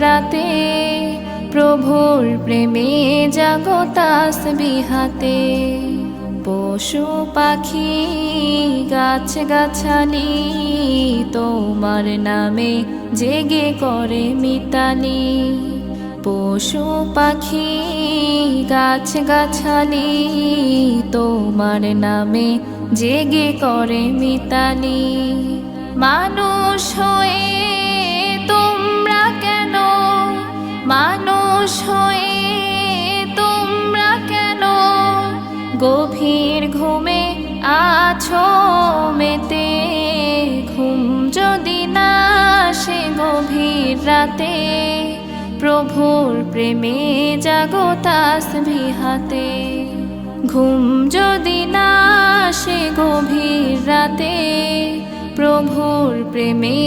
রাতে প্রভুর প্রেমে জাগো তাসবিহাতে। পশু পাখি গাছ গাছালি তোমার নামে জেগে করে মিতালি। পশু পাখি গাছ গাছালি তোমার নামে জেগে করে মিতালি। মানুষ হয়ে তোমরা কেন, মানুষ হয়ে তোমরা কেন গভীর ঘুমে আছো মেতে। ঘুম যদি না আসে গভীর রাতে প্রভুর প্রেমে জাগো তাসবিহাতে। ঘুম যদি না আসে গভীর রাতে প্রভুর প্রেমে